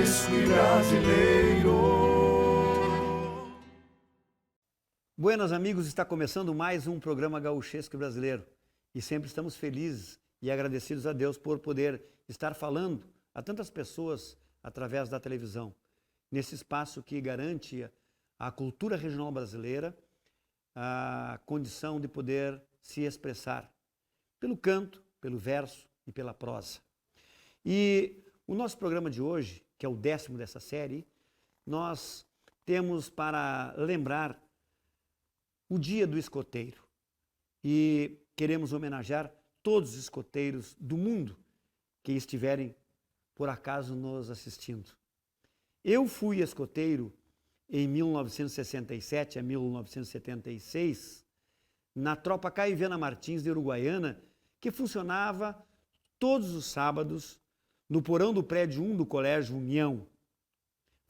gauchesco e brasileiro. Buenas amigos, está começando mais um programa Gauchesco e Brasileiro e sempre estamos felizes e agradecidos a Deus por poder estar falando a tantas pessoas através da televisão, nesse espaço que garante à cultura regional brasileira a condição de poder se expressar pelo canto, pelo verso e pela prosa. E o nosso programa de hoje, que é o 10º dessa série, nós temos para lembrar o Dia do Escoteiro e queremos homenagear todos os escoteiros do mundo que estiverem, por acaso, nos assistindo. Eu fui escoteiro em 1967 a 1976, na Tropa Caivana Martins de Uruguaiana, que funcionava todos os sábados no porão do prédio 1 do Colégio União.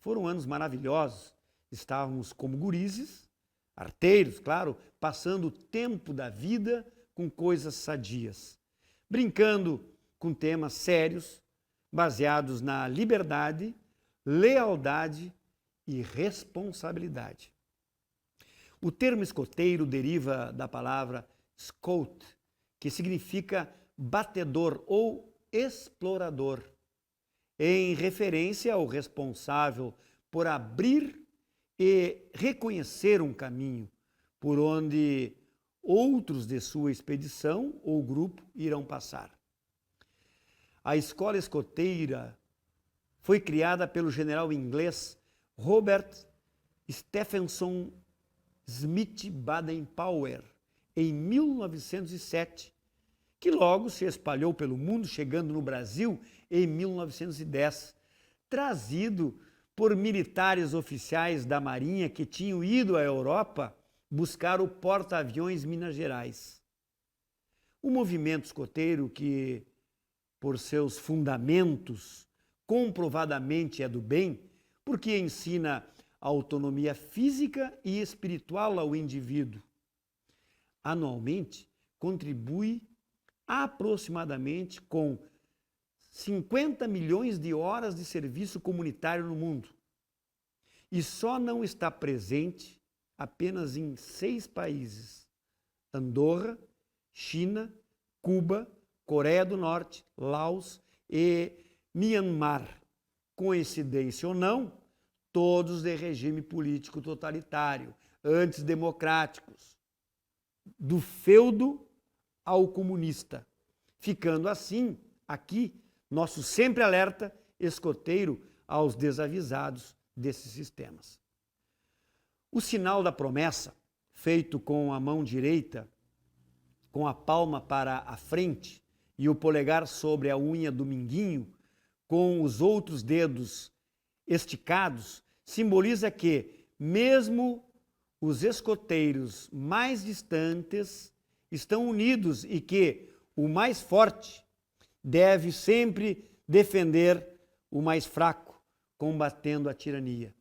Foram anos maravilhosos, estávamos como gurizes, arteiros, claro, passando o tempo da vida com coisas sadias, brincando com temas sérios, baseados na liberdade, lealdade e responsabilidade. O termo escoteiro deriva da palavra scout, que significa batedor ou explorador, em referência ao responsável por abrir e reconhecer um caminho por onde outros de sua expedição ou grupo irão passar. A escola escoteira foi criada pelo general inglês Robert Stephenson Smith Baden-Powell em 1907, que logo se espalhou pelo mundo, chegando no Brasil em 1910, trazido por militares oficiais da Marinha que tinham ido à Europa buscar o porta-aviões Minas Gerais. O movimento escoteiro, que por seus fundamentos comprovadamente é do bem, porque ensina a autonomia física e espiritual ao indivíduo, anualmente contribui aproximadamente com 50 milhões de horas de serviço comunitário no mundo. E só não está presente apenas em 6 países: Andorra, China, Cuba, Coreia do Norte, Laos e Myanmar. Coincidência ou não, todos de regime político totalitário, antidemocráticos, do feudo ao comunista, ficando assim, aqui, nosso sempre alerta escoteiro aos desavisados desses sistemas. O sinal da promessa, feito com a mão direita, com a palma para a frente e o polegar sobre a unha do minguinho, com os outros dedos esticados, simboliza que, mesmo os escoteiros mais distantes estão unidos e que o mais forte deve sempre defender o mais fraco, combatendo a tirania.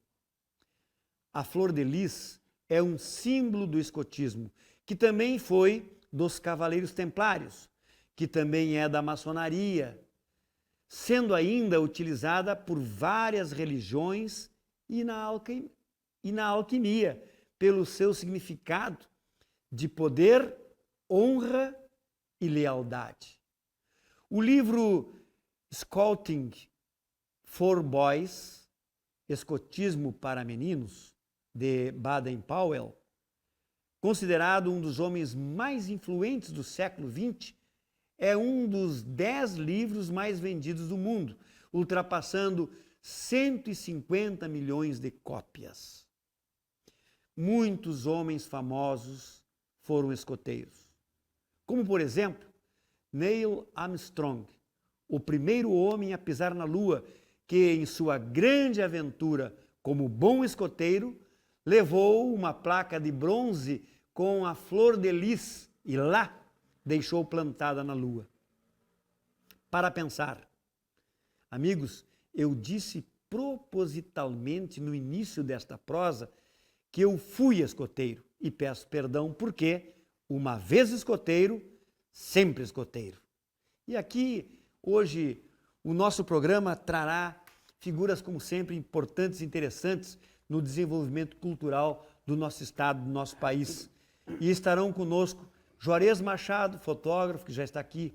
A flor de lis é um símbolo do escotismo, que também foi dos cavaleiros templários, que também é da maçonaria, sendo ainda utilizada por várias religiões e na alquimia, pelo seu significado de poder, honra e lealdade. O livro Scouting for Boys, Escotismo para Meninos, de Baden-Powell, considerado um dos homens mais influentes do século XX, é um dos 10 livros mais vendidos do mundo, ultrapassando 150 milhões de cópias. Muitos homens famosos foram escoteiros, como, por exemplo, Neil Armstrong, o primeiro homem a pisar na Lua, que em sua grande aventura como bom escoteiro, levou uma placa de bronze com a flor de lis e lá deixou plantada na Lua. Para pensar, amigos, eu disse propositalmente no início desta prosa que eu fui escoteiro e peço perdão porque, uma vez escoteiro, sempre escoteiro. E aqui, hoje, o nosso programa trará figuras, como sempre, importantes e interessantes no desenvolvimento cultural do nosso estado, do nosso país. E estarão conosco Juarez Machado, fotógrafo, que já está aqui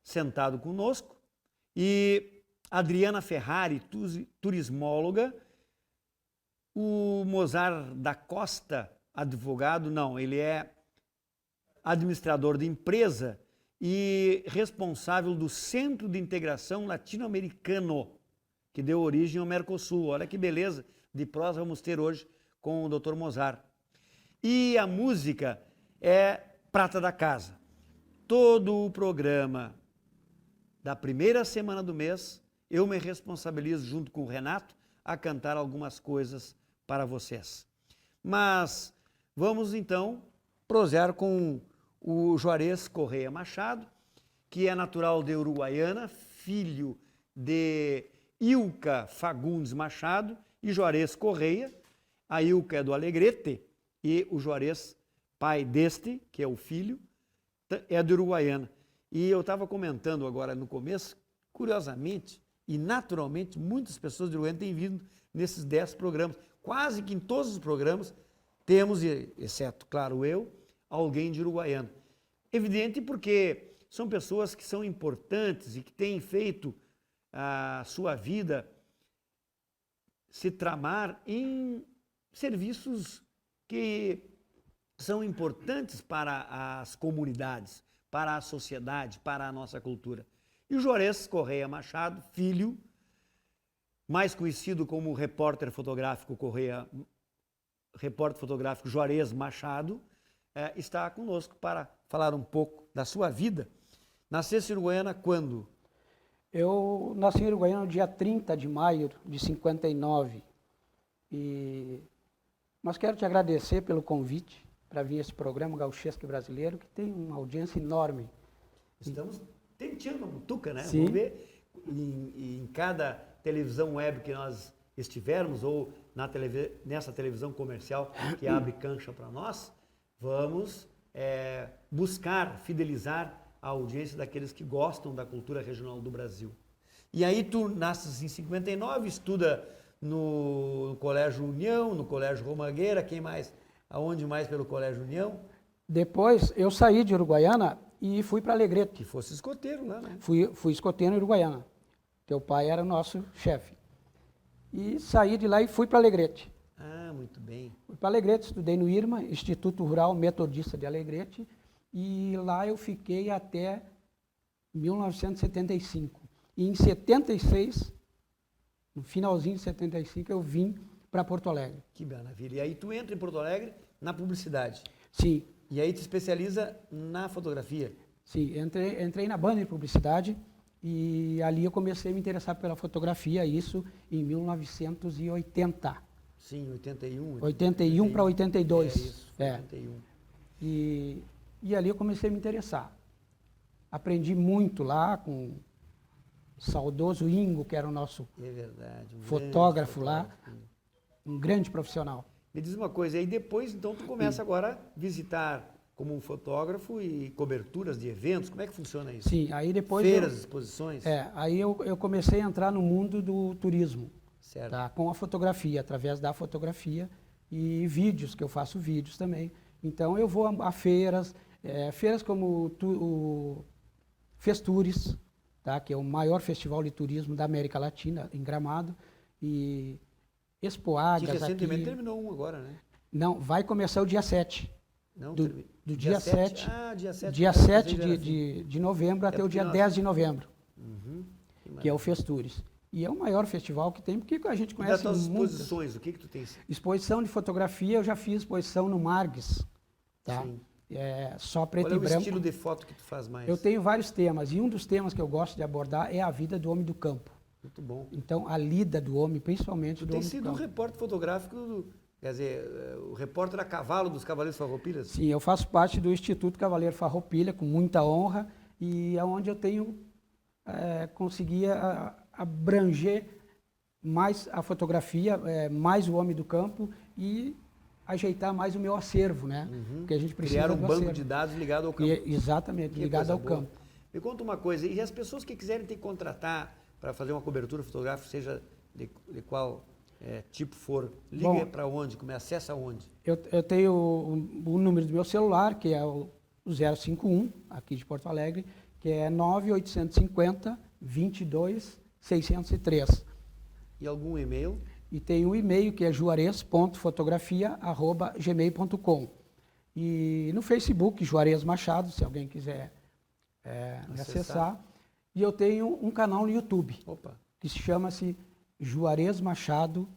sentado conosco, e Adriana Ferrari, turismóloga, o Mozart da Costa, advogado, não, ele é administrador de empresa e responsável do Centro de Integração Latino-Americano, que deu origem ao Mercosul. Olha que beleza de prosa vamos ter hoje com o Dr. Mozart. E a música é prata da casa. Todo o programa da primeira semana do mês, eu me responsabilizo junto com o Renato a cantar algumas coisas para vocês. Mas vamos então prosear com o Juarez Correia Machado, que é natural de Uruguaiana, filho de Ilka Fagundes Machado e Juarez Correia. A Ilka é do Alegrete e o Juarez, pai deste, que é o filho, é de Uruguaiana. E eu estava comentando agora no começo, curiosamente e naturalmente, muitas pessoas de Uruguaiana têm vindo nesses 10 programas. Quase que em todos os programas temos, exceto, claro, eu, alguém de Uruguaiana. Evidente porque são pessoas que são importantes e que têm feito a sua vida se tramar em serviços que são importantes para as comunidades, para a sociedade, para a nossa cultura. E o Juarez Correia Machado, filho, mais conhecido como repórter fotográfico Juarez Machado, está conosco para falar um pouco da sua vida. Nascesse em Uruguaiana quando? Eu nasci em Uruguaiana no dia 30 de maio de 59. Mas quero te agradecer pelo convite para vir a esse programa Gauchesque Brasileiro, que tem uma audiência enorme. Estamos tenteando uma butuca, né? Sim. Vamos ver em cada televisão web que nós estivermos, ou nessa televisão comercial que abre cancha para nós, vamos buscar fidelizar a audiência daqueles que gostam da cultura regional do Brasil. E aí tu nasces em 59, estuda no Colégio União, no Colégio Romangueira, quem mais? Aonde mais pelo Colégio União? Depois eu saí de Uruguaiana e fui para Alegrete. Que fosse escoteiro lá, né? Fui escoteiro em Uruguaiana. Teu pai era o nosso chefe. E saí de lá e fui para Alegrete. Ah, muito bem. Fui para Alegrete, estudei no IRMA, Instituto Rural Metodista de Alegrete, e lá eu fiquei até 1975. E em 76, no finalzinho de 75, eu vim para Porto Alegre. Que maravilha. E aí tu entra em Porto Alegre na publicidade. Sim. E aí te especializa na fotografia. Sim, entrei na banda de publicidade e ali eu comecei a me interessar pela fotografia, isso em 1980. Sim, 81. 81 para 82. É isso, 81. E ali eu comecei a me interessar. Aprendi muito lá com o saudoso Ingo, que era o nosso fotógrafo lá, um grande profissional. Me diz uma coisa, e aí depois, então, tu começa agora a visitar como um fotógrafo e coberturas de eventos, como é que funciona isso? Sim, aí depois... Feiras, exposições? Aí eu comecei a entrar no mundo do turismo, certo. Tá? Com a fotografia, através da fotografia e vídeos, que eu faço vídeos também. Então eu vou a feiras, feiras como o Festures, tá? Que é o maior festival de turismo da América Latina, em Gramado, e Expoagas que recentemente aqui. terminou um agora, né? Não, vai começar o dia 7. Não, do dia 7, dia 7 de novembro até o dia 10 de novembro, que é o Festures. E é o maior festival que tem, porque a gente conhece muitas exposições. O que tu tem? Exposição de fotografia, eu já fiz exposição no Margues, tá? Sim. Só preto Qual é e branco. o estilo de foto que tu faz mais? Eu tenho vários temas, e um dos temas que eu gosto de abordar é a vida do homem do campo. Muito bom. Então, a lida do homem, principalmente do homem do campo. Tu tem sido um repórter fotográfico, quer dizer, o repórter a cavalo dos Cavaleiros Farroupilhas? Sim, eu faço parte do Instituto Cavaleiro Farroupilha, com muita honra, e é onde eu tenho conseguia abranger mais a fotografia, mais o homem do campo e ajeitar mais o meu acervo, né? Porque a gente precisa criar um banco acervo. de dados ligado ao campo. Exatamente, Que ligado coisa ao boa. campo. Me conta uma coisa, e as pessoas que quiserem te contratar para fazer uma cobertura fotográfica, seja de qual tipo for, liga para onde, acessa onde? Eu tenho o número do meu celular, que é o 051, aqui de Porto Alegre, que é 9850 22 603. E algum e-mail? E tem um e-mail que é juarez.fotografia@gmail.com. E no Facebook, Juarez Machado, se alguém quiser me acessar. E eu tenho um canal no YouTube, que se chama-se Juarez Machado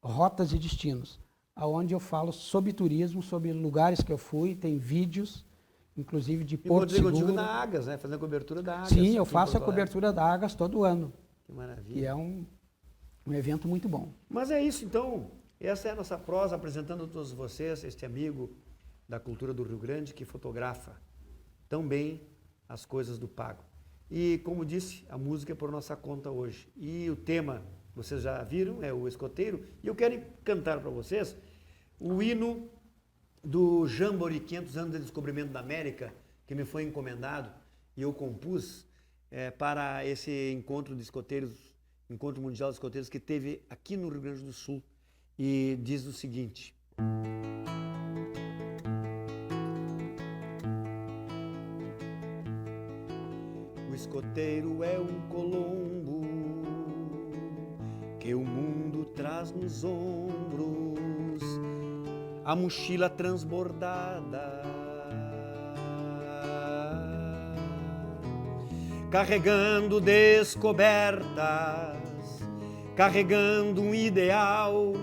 Rotas e Destinos, onde eu falo sobre turismo, sobre lugares que eu fui, tem vídeos, inclusive de Porto Seguro. Contigo na Agas, né? Fazendo a cobertura da Agas. Sim, eu faço a cobertura da Agas todo ano. Que maravilha. Que é um evento muito bom. Mas é isso, então. Essa é a nossa prosa, apresentando a todos vocês, este amigo da cultura do Rio Grande, que fotografa tão bem as coisas do pago. E, como disse, a música é por nossa conta hoje. E o tema, vocês já viram, é o Escoteiro. E eu quero cantar para vocês o hino do Jamboree 500 anos de descobrimento da América, que me foi encomendado e eu compus para esse encontro de escoteiros, Encontro Mundial de Escoteiros, que teve aqui no Rio Grande do Sul. E diz o seguinte: o escoteiro é um Colombo que o mundo traz nos ombros, a mochila transbordada, carregando descobertas, carregando um ideal.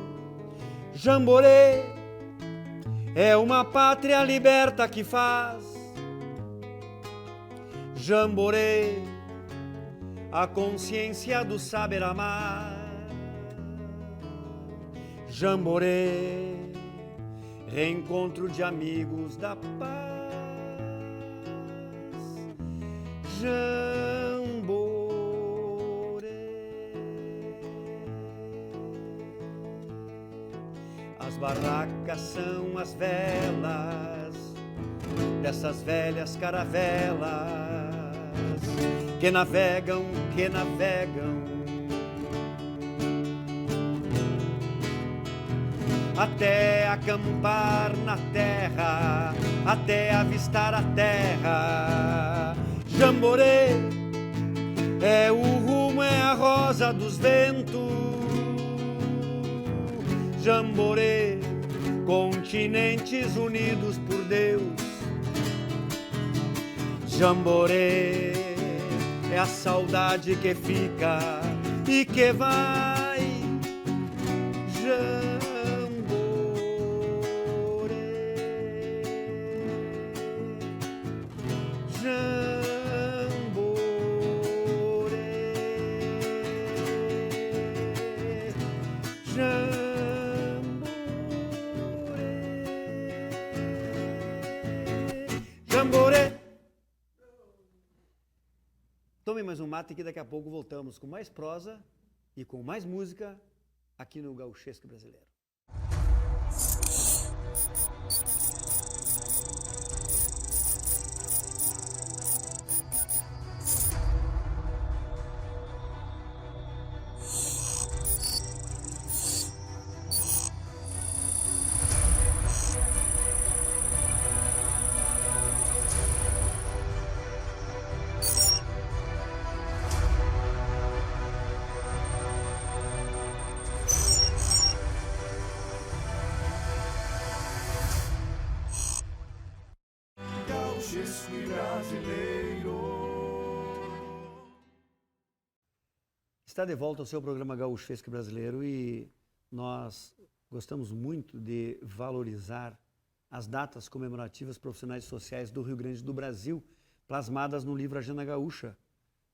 Jamboree é uma pátria liberta que faz. Jamboree, a consciência do saber amar. Jamboree, reencontro de amigos da paz. Jamboree. As barracas são as velas dessas velhas caravelas que navegam, até acampar na terra, até avistar a terra. Jamboree é o rumo, é a rosa dos ventos. Jamboree, continentes unidos por Deus. Jamboree é a saudade que fica e que vai. Jamboree, Jamboree. Tome mais um mate que daqui a pouco voltamos com mais prosa e com mais música aqui no Gauchesco Brasileiro. Gauchesco e brasileiro. Está de volta ao seu programa Gauchesco Brasileiro e nós gostamos muito de valorizar as datas comemorativas profissionais e sociais do Rio Grande do Brasil, plasmadas no livro Agenda Gaúcha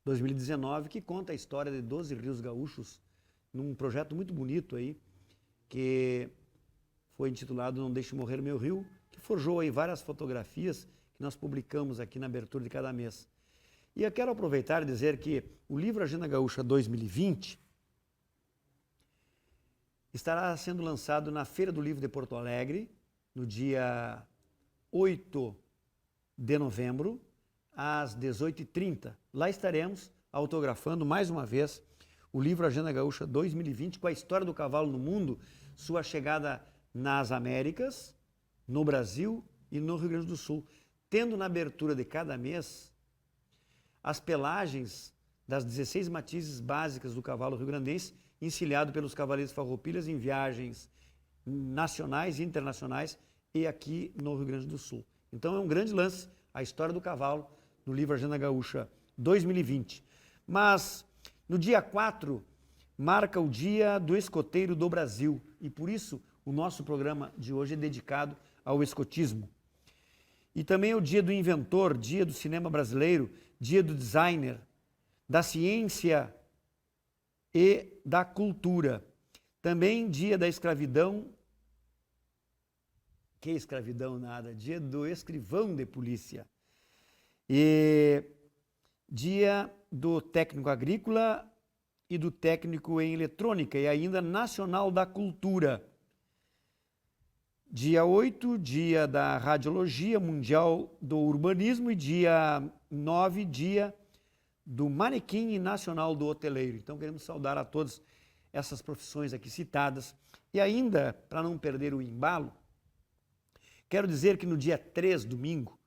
2019, que conta a história de 12 rios gaúchos, num projeto muito bonito aí, que foi intitulado Não Deixe Morrer Meu Rio, que forjou aí várias fotografias que nós publicamos aqui na abertura de cada mês. E eu quero aproveitar e dizer que o livro Agenda Gaúcha 2020 estará sendo lançado na Feira do Livro de Porto Alegre, no dia 8 de novembro, às 18h30. Lá estaremos autografando mais uma vez o livro Agenda Gaúcha 2020, com a história do cavalo no mundo, sua chegada nas Américas, no Brasil e no Rio Grande do Sul, tendo na abertura de cada mês as pelagens das 16 matizes básicas do cavalo rio-grandense, encilhado pelos cavaleiros farroupilhas em viagens nacionais e internacionais e aqui no Rio Grande do Sul. Então é um grande lance a história do cavalo no livro Agenda Gaúcha 2020. Mas no dia 4 marca o Dia do Escoteiro do Brasil e por isso o nosso programa de hoje é dedicado ao escotismo. E também é o Dia do Inventor, Dia do Cinema Brasileiro, Dia do Designer, da Ciência e da Cultura. Também Dia da Escravidão. Que escravidão nada, Dia do Escrivão de Polícia. E Dia do Técnico Agrícola e do Técnico em Eletrônica e ainda Nacional da Cultura. Dia 8, Dia da Radiologia Mundial do Urbanismo e dia 9, Dia do Manequim e Nacional do Hoteleiro. Então queremos saudar a todas essas profissões aqui citadas. E ainda, para não perder o embalo, quero dizer que no dia 3, domingo,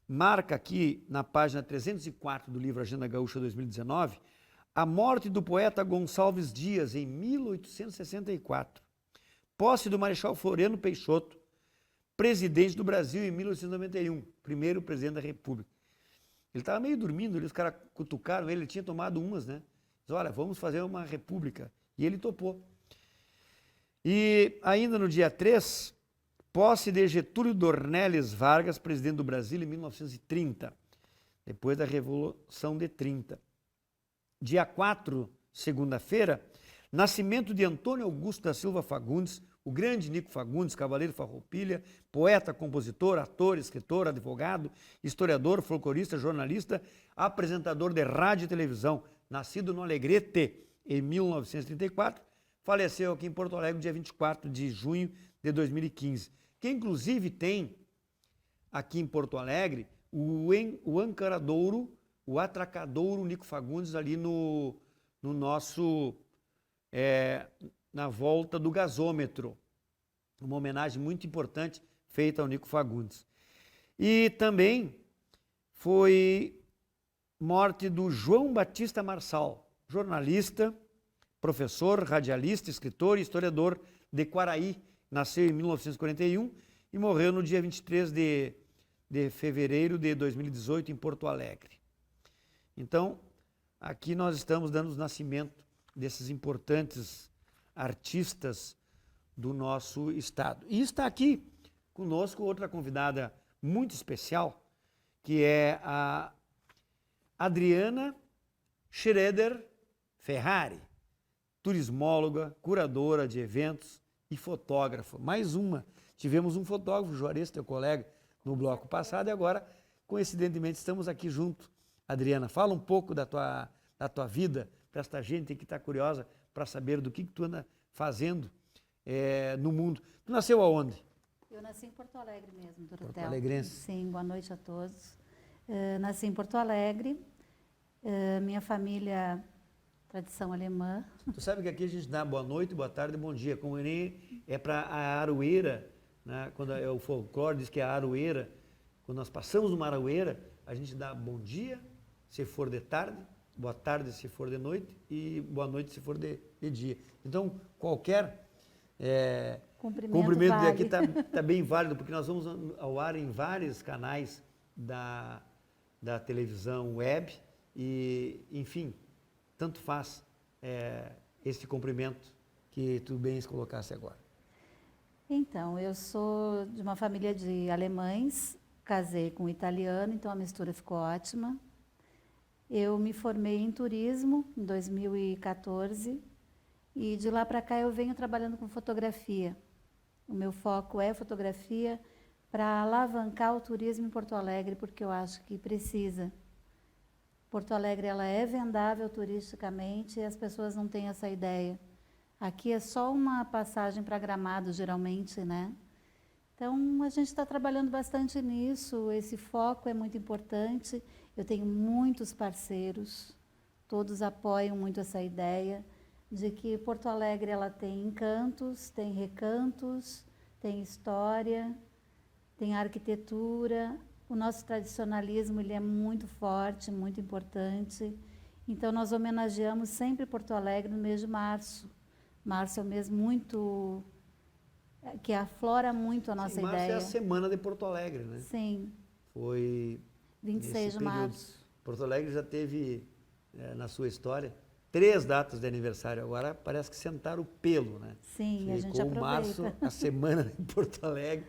marca aqui na página 304 do livro Agenda Gaúcha 2019, a morte do poeta Gonçalves Dias em 1864. Posse do Marechal Floriano Peixoto, presidente do Brasil em 1891, primeiro presidente da República. Ele estava meio dormindo, os caras cutucaram ele tinha tomado umas, né? Diz, olha, vamos fazer uma república. E ele topou. E ainda no dia 3, posse de Getúlio Dornelles Vargas, presidente do Brasil em 1930, depois da Revolução de 30. Dia 4, segunda-feira, nascimento de Antônio Augusto da Silva Fagundes, o grande Nico Fagundes, cavaleiro farroupilha, poeta, compositor, ator, escritor, advogado, historiador, folclorista, jornalista, apresentador de rádio e televisão, nascido no Alegrete em 1934, faleceu aqui em Porto Alegre dia 24 de junho de 2015, que inclusive tem aqui em Porto Alegre o ancaradouro, o atracadouro Nico Fagundes ali no nosso... na volta do gasômetro, uma homenagem muito importante feita ao Nico Fagundes. E também foi morte do João Batista Marçal, jornalista, professor, radialista, escritor e historiador de Quaraí, nasceu em 1941 e morreu no dia 23 de fevereiro de 2018 em Porto Alegre. Então, aqui nós estamos dando nascimento desses importantes artistas do nosso estado. E está aqui conosco outra convidada muito especial, que é a Adriana Schroeder Ferrari, turismóloga, curadora de eventos e fotógrafa. Mais uma. Tivemos um fotógrafo, Juarez, teu colega, no bloco passado e agora, coincidentemente, estamos aqui junto. Adriana, fala um pouco da tua vida para esta gente que está curiosa para saber do que tu anda fazendo no mundo. Tu nasceu aonde? Eu nasci em Porto Alegre mesmo, Dorotel. Porto Alegrense. Sim, boa noite a todos. Nasci em Porto Alegre, minha família, tradição alemã. Tu sabe que aqui a gente dá boa noite, boa tarde, bom dia, como nem é para a aroeira, né? Quando o folclore diz que é a aroeira, quando nós passamos numa aroeira, a gente dá bom dia, se for de tarde, boa tarde se for de noite e boa noite se for de dia. Então, qualquer cumprimento vale. aqui está bem válido, porque nós vamos ao ar em vários canais da televisão web e, enfim, tanto faz esse cumprimento que tu bem colocasse agora. Então, eu sou de uma família de alemães, casei com um italiano, então a mistura ficou ótima. Eu me formei em turismo em 2014 e de lá para cá eu venho trabalhando com fotografia. O meu foco é fotografia para alavancar o turismo em Porto Alegre, porque eu acho que precisa. Porto Alegre ela é vendável turisticamente e as pessoas não têm essa ideia. Aqui é só uma passagem para Gramado, geralmente, né? Então, a gente está trabalhando bastante nisso, esse foco é muito importante. Eu tenho muitos parceiros, todos apoiam muito essa ideia de que Porto Alegre ela tem encantos, tem recantos, tem história, tem arquitetura. O nosso tradicionalismo ele é muito forte, muito importante. Então, nós homenageamos sempre Porto Alegre no mês de março. Março é um mês muito... que aflora muito a nossa março ideia. é a semana de Porto Alegre, né? Sim, Foi 26 nesse de período. março. Porto Alegre já teve, na sua história, 3 datas de aniversário. Agora parece que sentaram o pelo, né? Sim, a gente Ficou aproveita. março, a semana em Porto Alegre.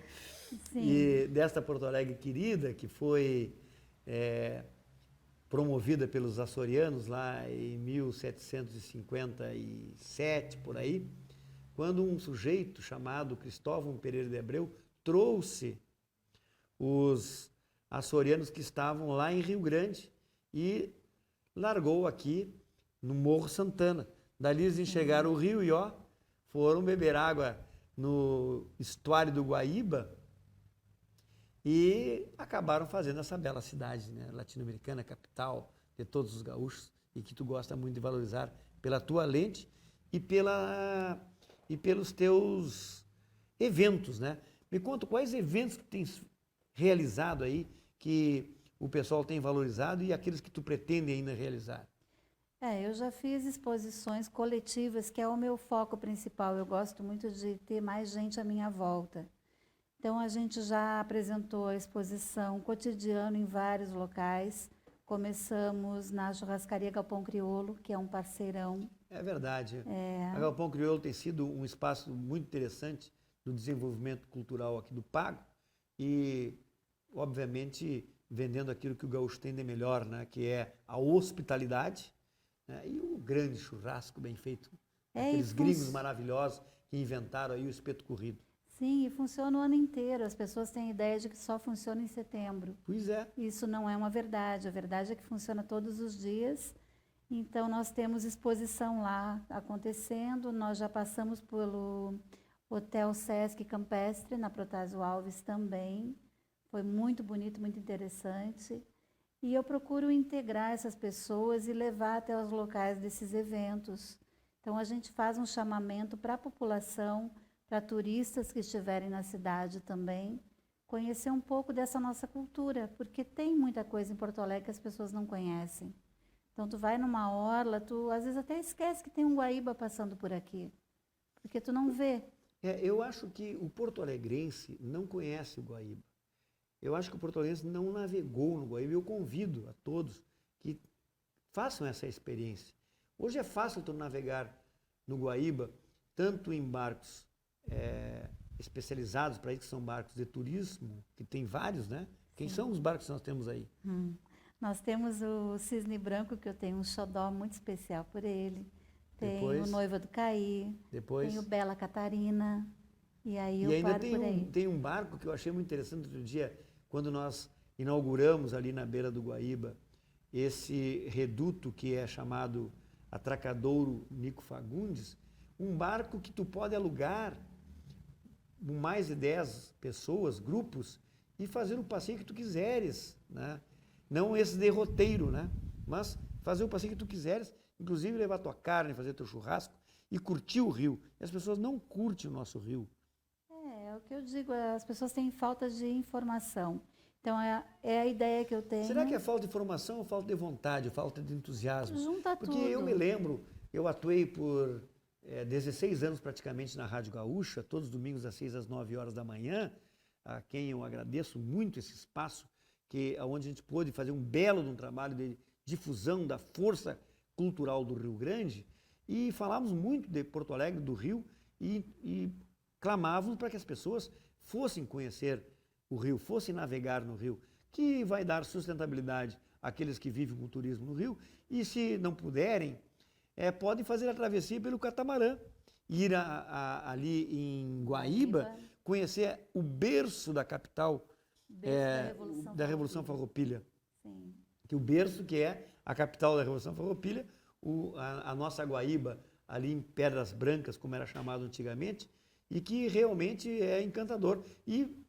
Sim. E desta Porto Alegre querida, que foi promovida pelos açorianos lá em 1757, por aí, quando um sujeito chamado Cristóvão Pereira de Abreu trouxe os açorianos que estavam lá em Rio Grande e largou aqui no Morro Santana. Dali eles enxergaram o rio e foram beber água no estuário do Guaíba e acabaram fazendo essa bela cidade, né, latino-americana, capital de todos os gaúchos e que tu gosta muito de valorizar pela tua lente e pelos teus eventos, né? Me conta quais eventos tu tens realizado aí que o pessoal tem valorizado e aqueles que tu pretende ainda realizar. Eu já fiz exposições coletivas, que é o meu foco principal. Eu gosto muito de ter mais gente à minha volta. Então, a gente já apresentou a exposição Cotidiano em vários locais. Começamos na Churrascaria Galpão Crioulo, que é um parceirão. É verdade. A Galpão Crioulo tem sido um espaço muito interessante do desenvolvimento cultural aqui do Pago e, obviamente, vendendo aquilo que o gaúcho tem de melhor, né? Que é a hospitalidade, né? E o grande churrasco bem feito. Aqueles gringos maravilhosos que inventaram aí o espeto corrido. Sim, e funciona o ano inteiro. As pessoas têm a ideia de que só funciona em setembro. Pois é. Isso não é uma verdade. A verdade é que funciona todos os dias. Então, nós temos exposição lá acontecendo. Nós já passamos pelo Hotel Sesc Campestre, na Protásio Alves também. Foi muito bonito, muito interessante. E eu procuro integrar essas pessoas e levar até os locais desses eventos. Então, a gente faz um chamamento para a população, para turistas que estiverem na cidade também, conhecer um pouco dessa nossa cultura, porque tem muita coisa em Porto Alegre que as pessoas não conhecem. Então, tu vai numa orla, tu às vezes até esquece que tem um Guaíba passando por aqui, porque tu não vê. Eu acho que o porto-alegrense não conhece o Guaíba. Eu acho que o porto-alegrense não navegou no Guaíba. Eu convido a todos que façam essa experiência. Hoje é fácil tu navegar no Guaíba, tanto em barcos especializados para isso, que são barcos de turismo, que tem vários, né? Quem são os barcos que nós temos aí? Nós temos o Cisne Branco, que eu tenho um xodó muito especial por ele. Tem Depois, o Noiva do Caí, tem o Bela Catarina, e aí eu ainda paro por aí. tem um barco que eu achei muito interessante outro dia, quando nós inauguramos ali na beira do Guaíba, esse reduto que é chamado Atracadouro Nico Fagundes, um barco que tu pode alugar com mais de 10 pessoas, grupos, e fazer o passeio que tu quiseres, né? Não esse de roteiro, né? Mas fazer o passeio que tu quiseres, inclusive levar tua carne, fazer teu churrasco e curtir o rio. E as pessoas não curtem o nosso rio. É o que eu digo, as pessoas têm falta de informação. Então, é a ideia que eu tenho. Será que é falta de informação ou falta de vontade, falta de entusiasmo? Junta Porque tudo. eu me lembro, eu atuei por 16 anos praticamente na Rádio Gaúcha, todos os domingos às 6 às 9 horas da manhã, a quem eu agradeço muito esse espaço, onde a gente pôde fazer um belo trabalho de difusão da força cultural do Rio Grande, e falávamos muito de Porto Alegre, do Rio, e clamávamos para que as pessoas fossem conhecer o Rio, fossem navegar no Rio, que vai dar sustentabilidade àqueles que vivem com o turismo no Rio, e se não puderem, podem fazer a travessia pelo catamarã, ir ali em Guaíba, conhecer o berço da capital da Revolução Farroupilha. Sim. Que o berço que é a capital da Revolução Farroupilha, a nossa Guaíba, ali em Pedras Brancas, como era chamado antigamente, e que realmente é encantador. E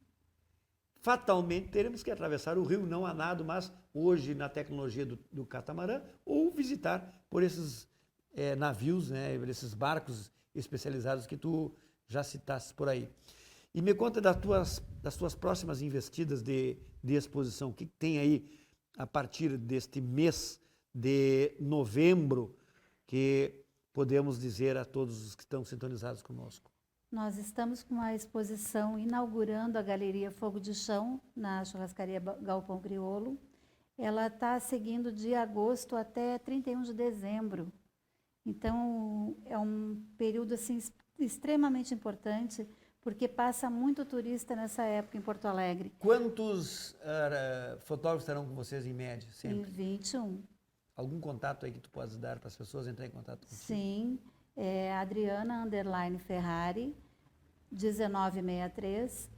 fatalmente teremos que atravessar o rio, não a nado, mas hoje na tecnologia do catamarã ou visitar por esses navios, né, esses barcos especializados que tu já citaste por aí. E me conta das tuas próximas investidas de exposição. O que tem aí a partir deste mês de novembro que podemos dizer a todos os que estão sintonizados conosco? Nós estamos com uma exposição inaugurando a Galeria Fogo de Chão, na Churrascaria Galpão Crioulo. Ela está seguindo de agosto até 31 de dezembro. Então, é um período assim, extremamente importante, porque passa muito turista nessa época em Porto Alegre. Quantos fotógrafos estarão com vocês em média, sempre? Em 21. Algum contato aí que tu podes dar para as pessoas entrarem em contato contigo? Sim, Adriana_Ferrari, 1963,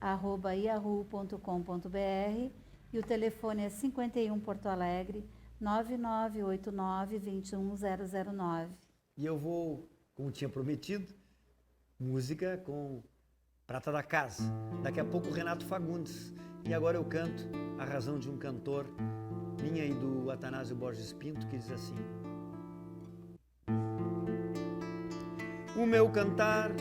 @yahoo.com.br, e o telefone é 51 Porto Alegre, 9989-21009. E eu vou, como tinha prometido, música com Prata da Casa. Daqui a pouco o Renato Fagundes. E agora eu canto A Razão de um Cantor, minha e do Atanásio Borges Pinto, que diz assim: o meu cantar,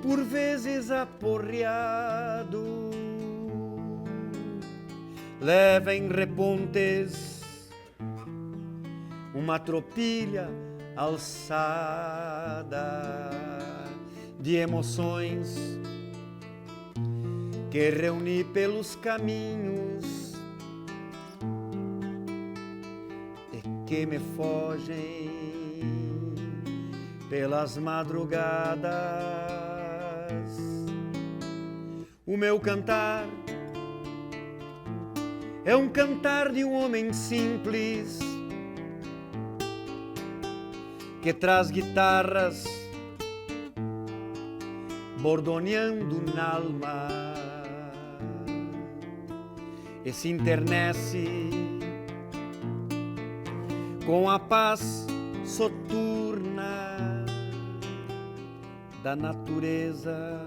por vezes aporreado, leva em repontes uma tropilha alçada de emoções que reuni pelos caminhos e que me fogem pelas madrugadas. O meu cantar é um cantar de um homem simples que traz guitarras bordoneando na alma e se internece com a paz soturna da natureza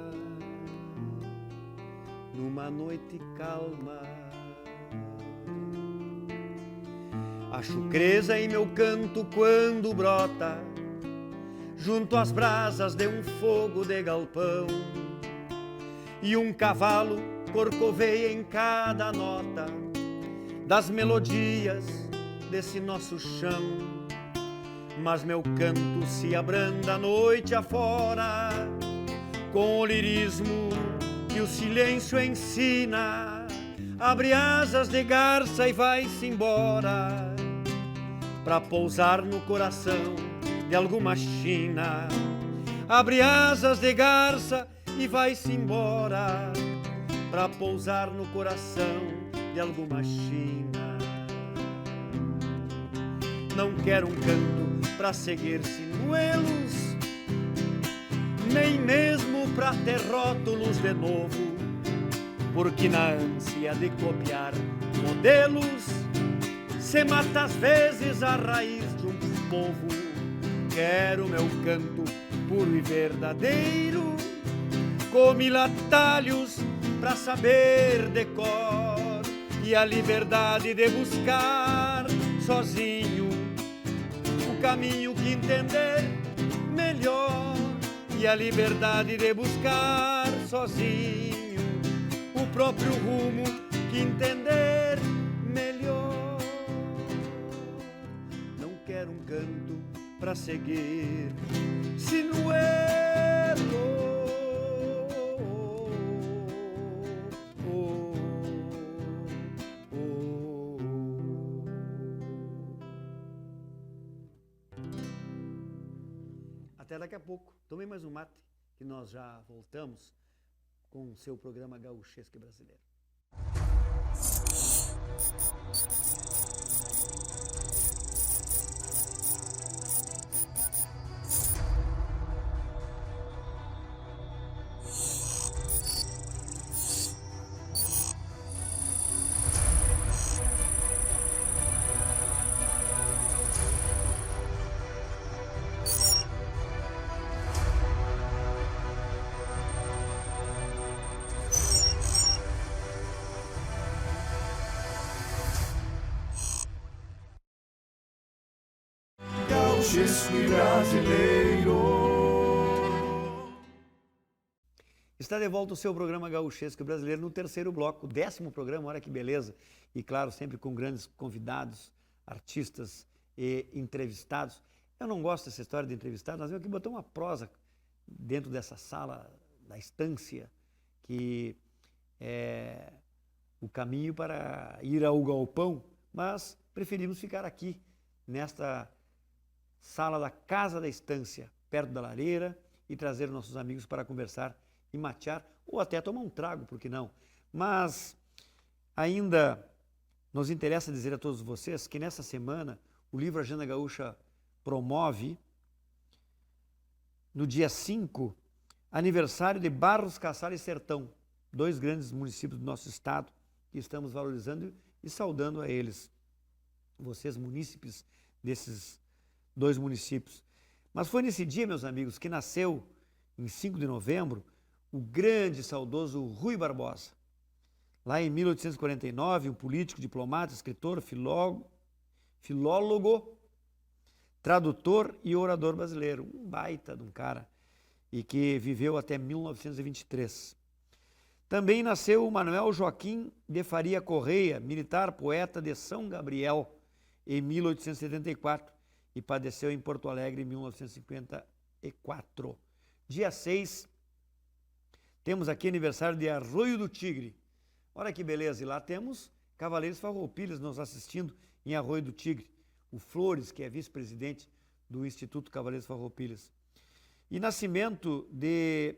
numa noite calma. Acho creza em meu canto quando brota junto às brasas de um fogo de galpão, e um cavalo corcoveia em cada nota das melodias desse nosso chão. Mas meu canto se abranda noite afora com o lirismo que o silêncio ensina. Abre asas de garça e vai-se embora pra pousar no coração de alguma china. Abre asas de garça e vai-se embora pra pousar no coração de alguma china. Não quero um canto pra seguir sinuelos, nem mesmo pra ter rótulos de novo, porque na ânsia de copiar modelos se mata às vezes a raiz de um povo. Quero meu canto puro e verdadeiro, com mil atalhos pra saber de cor, e a liberdade de buscar sozinho o caminho que entender melhor, e a liberdade de buscar sozinho o próprio rumo que entender melhor. Não quero um canto pra seguir sinuelo, Até daqui a pouco. Tome mais um mate que nós já voltamos com o seu programa Gauchesque Brasileiro. gauchesco e brasileiro. Está de volta o seu programa Gauchesco Brasileiro no terceiro bloco, 10º programa, olha que beleza. E claro, sempre com grandes convidados, artistas e entrevistados. Eu não gosto dessa história de entrevistado, nós vamos aqui botar uma prosa dentro dessa sala da estância, que é o caminho para ir ao galpão, mas preferimos ficar aqui, nesta sala da Casa da Estância, perto da lareira, e trazer nossos amigos para conversar e matear, ou até tomar um trago, por que não? Mas ainda nos interessa dizer a todos vocês que nessa semana o livro Agenda Gaúcha promove, no dia 5, aniversário de Barros, Caçara e Sertão, 2 grandes municípios do nosso estado, que estamos valorizando e saudando a eles, vocês munícipes desses 2 municípios. Mas foi nesse dia, meus amigos, que nasceu, em 5 de novembro, o grande e saudoso Rui Barbosa. Lá em 1849, um político, diplomata, escritor, filólogo, tradutor e orador brasileiro. Um baita de um cara, e que viveu até 1923. Também nasceu o Manuel Joaquim de Faria Correia, militar, poeta de São Gabriel, em 1874, e padeceu em Porto Alegre em 1954. Dia 6, temos aqui aniversário de Arroio do Tigre. Olha que beleza, e lá temos Cavaleiros Farroupilhas nos assistindo em Arroio do Tigre. O Flores, que é vice-presidente do Instituto Cavaleiros Farroupilhas. E nascimento de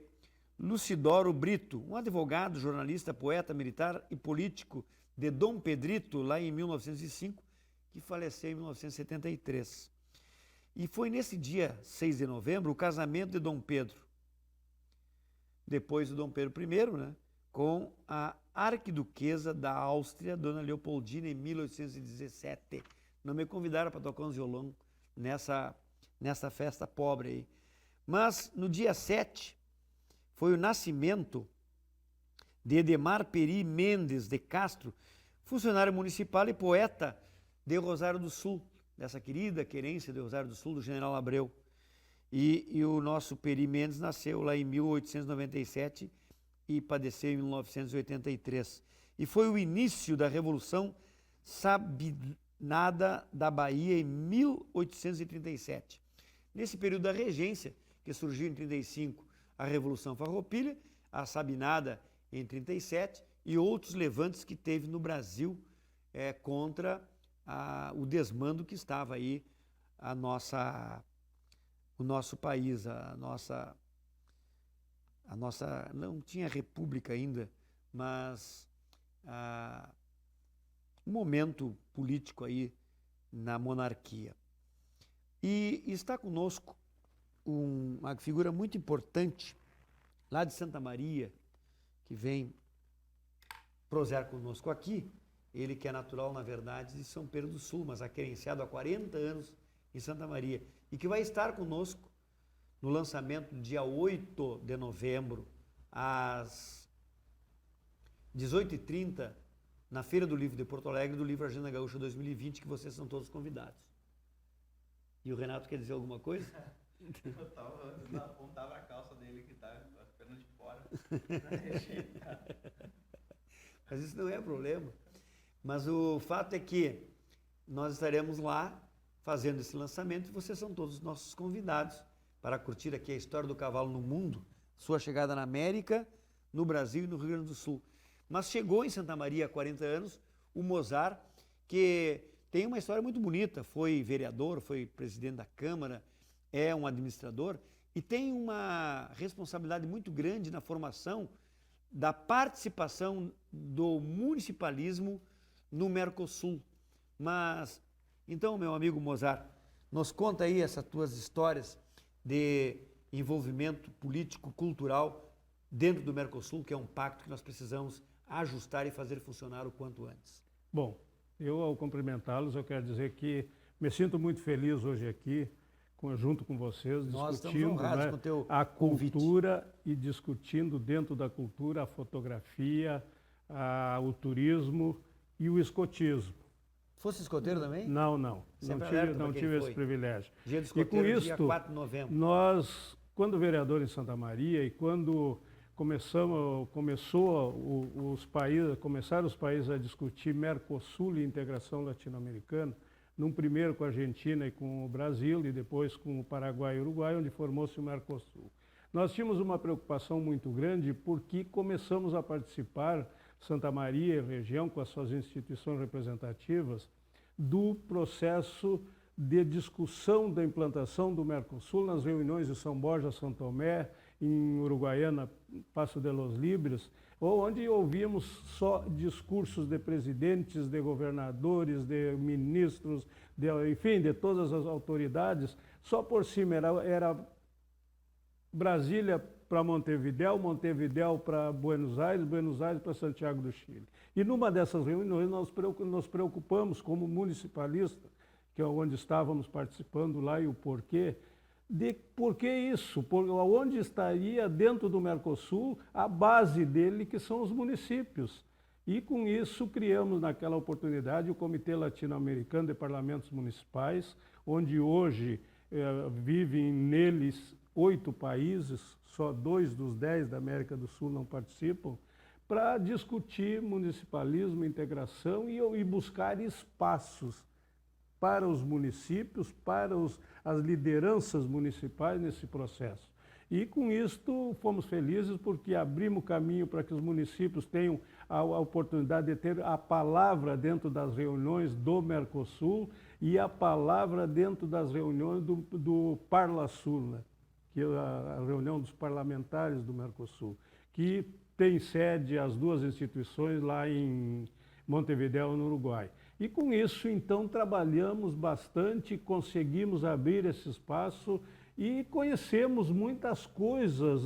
Lucidoro Brito, um advogado, jornalista, poeta, militar e político de Dom Pedrito, lá em 1905, que faleceu em 1973. E foi nesse dia 6 de novembro o casamento de Dom Pedro, depois do Dom Pedro I, né, com a arquiduquesa da Áustria, Dona Leopoldina, em 1817. Não me convidaram para tocar um violão nessa festa pobre aí. Mas no dia 7 foi o nascimento de Edemar Peri Mendes de Castro, funcionário municipal e poeta de Rosário do Sul, dessa querida querência de Rosário do Sul, do General Abreu. E o nosso Peri Mendes nasceu lá em 1897 e padeceu em 1983. E foi o início da Revolução Sabinada da Bahia em 1837. Nesse período da regência, que surgiu em 35, a Revolução Farroupilha, a Sabinada em 37 e outros levantes que teve no Brasil contra o desmando que estava aí o nosso país, a nossa não tinha república ainda, mas um momento político aí na monarquia. E está conosco uma figura muito importante lá de Santa Maria, que vem prosear conosco aqui, ele que é natural, na verdade, de São Pedro do Sul, mas aquerenciado há 40 anos em Santa Maria, e que vai estar conosco no lançamento do dia 8 de novembro, às 18h30, na Feira do Livro de Porto Alegre, do livro Agenda Gaúcha 2020, que vocês são todos convidados. E o Renato quer dizer alguma coisa? Eu apontava a calça dele que está com as pernas de fora. Mas isso não é problema. Mas o fato é que nós estaremos lá fazendo esse lançamento e vocês são todos nossos convidados para curtir aqui a história do cavalo no mundo, sua chegada na América, no Brasil e no Rio Grande do Sul. Mas chegou em Santa Maria há 40 anos o Mozart, que tem uma história muito bonita, foi vereador, foi presidente da Câmara, é um administrador e tem uma responsabilidade muito grande na formação da participação do municipalismo no Mercosul. Mas, então, meu amigo Mozart, nos conta aí essas tuas histórias de envolvimento político, cultural dentro do Mercosul, que é um pacto que nós precisamos ajustar e fazer funcionar o quanto antes. Bom, eu ao cumprimentá-los, eu quero dizer que me sinto muito feliz hoje aqui, junto com vocês, Nós discutindo, né, com teu a convite. cultura e discutindo dentro da cultura a fotografia, o turismo e o escotismo. Fosse escoteiro também? Não, não. Sempre Não alerta tive, pra não quem tive foi. esse privilégio. Dia do E com escoteiro, dia isto, 4 de novembro. nós, quando vereador em Santa Maria e quando começaram os países a discutir Mercosul e integração latino-americana, num primeiro com a Argentina e com o Brasil e depois com o Paraguai e o Uruguai, onde formou-se o Mercosul. Nós tínhamos uma preocupação muito grande porque começamos a participar, Santa Maria e região, com as suas instituições representativas, do processo de discussão da implantação do Mercosul nas reuniões de São Borja, São Tomé, em Uruguaiana, Passo de los Libres, onde ouvíamos só discursos de presidentes, de governadores, de ministros, enfim, de todas as autoridades. Só por cima era Brasília para Montevidéu, Montevidéu para Buenos Aires para Santiago do Chile. E numa dessas reuniões nós nos preocupamos como municipalistas, que é onde estávamos participando lá e o porquê, de por que isso, onde estaria dentro do Mercosul a base dele, que são os municípios. E com isso criamos naquela oportunidade o Comitê Latino-Americano de Parlamentos Municipais, onde hoje vivem neles 8 países, só 2 dos 10 da América do Sul não participam, para discutir municipalismo, integração e buscar espaços para os municípios, para as lideranças municipais nesse processo. E com isto fomos felizes porque abrimos caminho para que os municípios tenham a oportunidade de ter a palavra dentro das reuniões do Mercosul e a palavra dentro das reuniões do Parlasul, né? Que é a reunião dos parlamentares do Mercosul, que tem sede as 2 instituições lá em Montevidéu, no Uruguai. E com isso, então, trabalhamos bastante, conseguimos abrir esse espaço e conhecemos muitas coisas,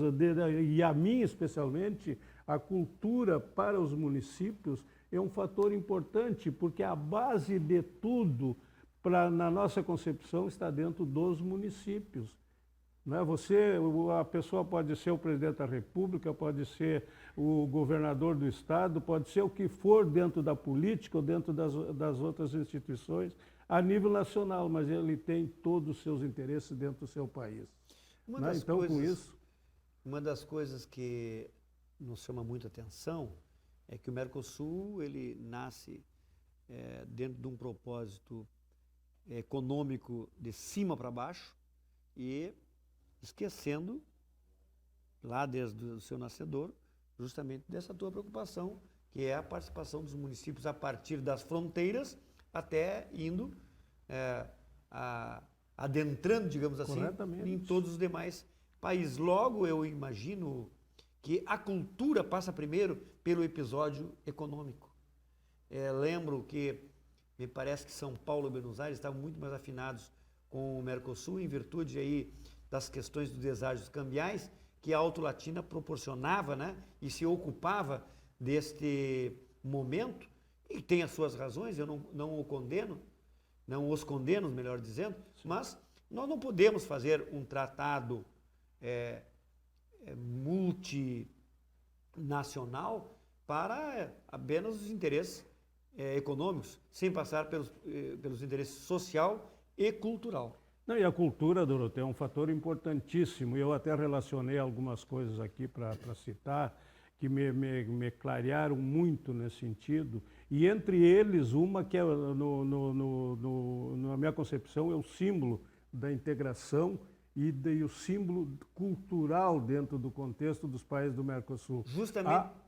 e a mim especialmente, a cultura para os municípios é um fator importante, porque a base de tudo, na nossa concepção, está dentro dos municípios. Não é? A pessoa pode ser o presidente da República, pode ser o governador do estado, pode ser o que for dentro da política ou dentro das outras instituições a nível nacional, mas ele tem todos os seus interesses dentro do seu país. Então, com isso... Uma das coisas que nos chama muita atenção é que o Mercosul ele nasce dentro de um propósito econômico de cima para baixo e esquecendo, lá desde o seu nascedor, justamente dessa tua preocupação, que é a participação dos municípios a partir das fronteiras até indo, adentrando, digamos assim, em todos os demais países. Logo, eu imagino que a cultura passa primeiro pelo episódio econômico. Lembro que, me parece que São Paulo e Buenos Aires estavam muito mais afinados com o Mercosul, em virtude aí das questões dos deságios cambiais, que a Auto Latina proporcionava, né, e se ocupava deste momento, e tem as suas razões, eu não os condeno, melhor dizendo, mas nós não podemos fazer um tratado multinacional para apenas os interesses econômicos, sem passar pelos interesses social e cultural. Não, e a cultura, Dorotheu, é um fator importantíssimo. Eu até relacionei algumas coisas aqui para citar, que me clarearam muito nesse sentido. E entre eles, uma que, na minha concepção, é o símbolo da integração e o símbolo cultural dentro do contexto dos países do Mercosul.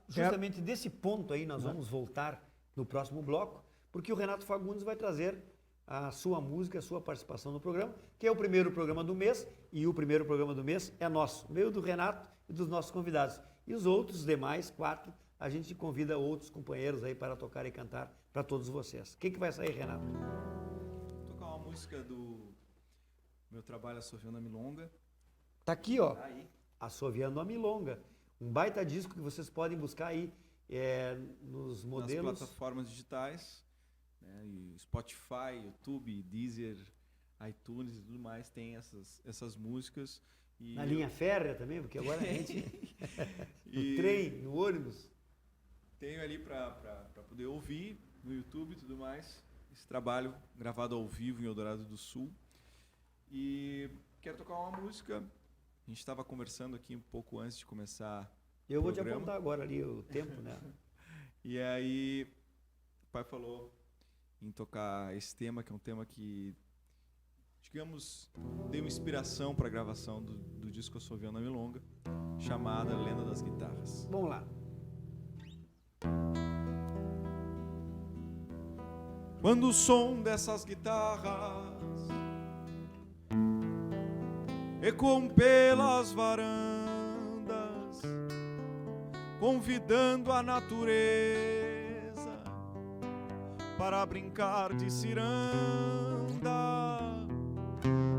Justamente desse ponto aí nós vamos voltar no próximo bloco, porque o Renato Fagundes vai trazer a sua música, a sua participação no programa, que é o primeiro programa do mês, e o primeiro programa do mês é nosso, meio do Renato e dos nossos convidados. E os outros demais 4, a gente convida outros companheiros aí para tocar e cantar para todos vocês. O que vai sair, Renato? Vou tocar uma música do meu trabalho Assoviando a Milonga. Tá aqui, ó, Assoviando a Milonga, um baita disco que vocês podem buscar aí nos modelos... Nas plataformas digitais, né, e Spotify, YouTube, Deezer, iTunes e tudo mais, tem essas músicas. E na linha férrea também, porque agora a gente... no trem, no ônibus. Tenho ali para poder ouvir no YouTube e tudo mais. esse trabalho gravado ao vivo em Eldorado do Sul. E quero tocar uma música. A gente estava conversando aqui um pouco antes de começar Eu o vou te programa. apontar agora ali o tempo, né? E aí, o pai falou em tocar esse tema, que é um tema que, digamos, deu inspiração para a gravação do disco Assoviando a Milonga, chamada Lenda das Guitarras. Vamos lá. Quando o som dessas guitarras ecoam pelas varandas, convidando a natureza para brincar de ciranda,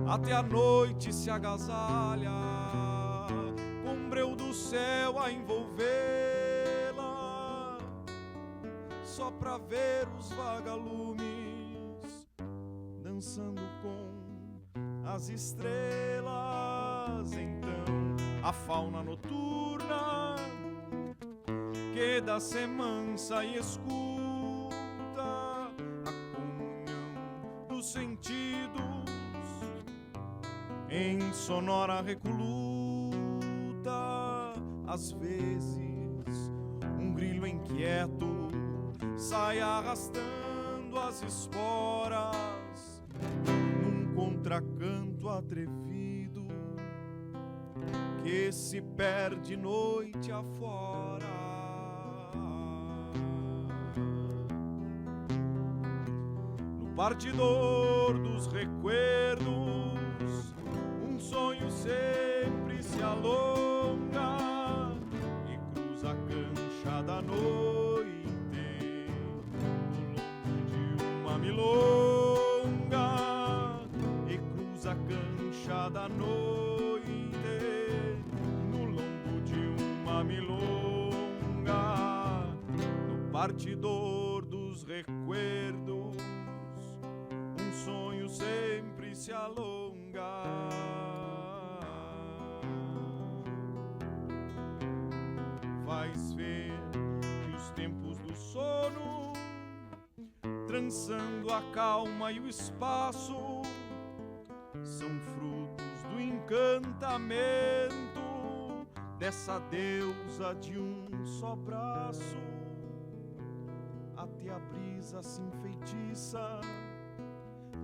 até a noite se agasalha com o breu do céu a envolvê-la, só pra ver os vagalumes dançando com as estrelas. Então a fauna noturna queda-se mansa e escuta a comunhão dos sentidos em sonora recoluta. Às vezes um grilo inquieto sai arrastando as esporas num contracanto atrevido que se perde noite afora. No partidor dos recuerdos, um sonho sempre se alonga e cruza a cancha da noite milonga, e cruza a cancha da noite no lombo de uma milonga. No partidor dos recuerdos, um sonho sempre se alonga. Vais ver que os tempos do sono, trançando a calma e o espaço, são frutos do encantamento dessa deusa de um só braço. Até a brisa se enfeitiça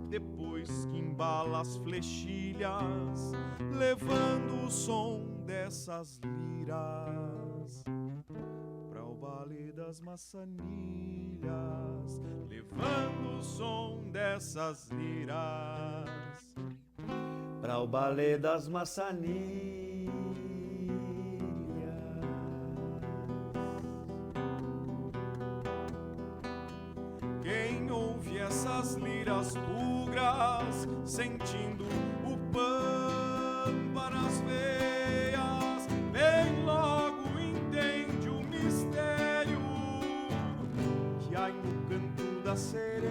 depois que embala as flechilhas, levando o som dessas liras pra o balé das maçanilhas, levando o som dessas liras Para o balé das maçanilhas. Quem ouve essas liras bugras, sentindo o pampa nas veias, bem logo entende o mistério que há no canto das sereias.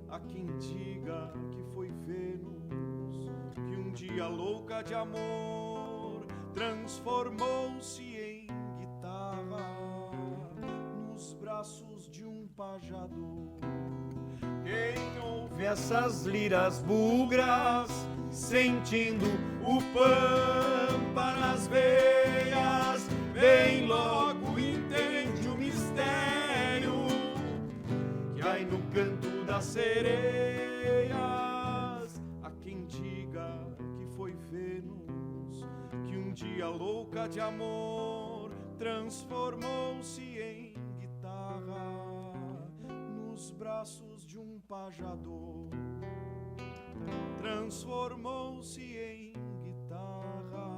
Há quem diga que foi Vênus, que um dia louca de amor transformou-se em guitarra nos braços de um pajador. Quem ouve Essas liras bugras, sentindo o pampa nas veias, bem logo entende o mistério que há no canto das sereias. Há quem diga que foi Vênus, que um dia louca de amor transformou-se em guitarra nos braços de um pajador. Transformou-se em guitarra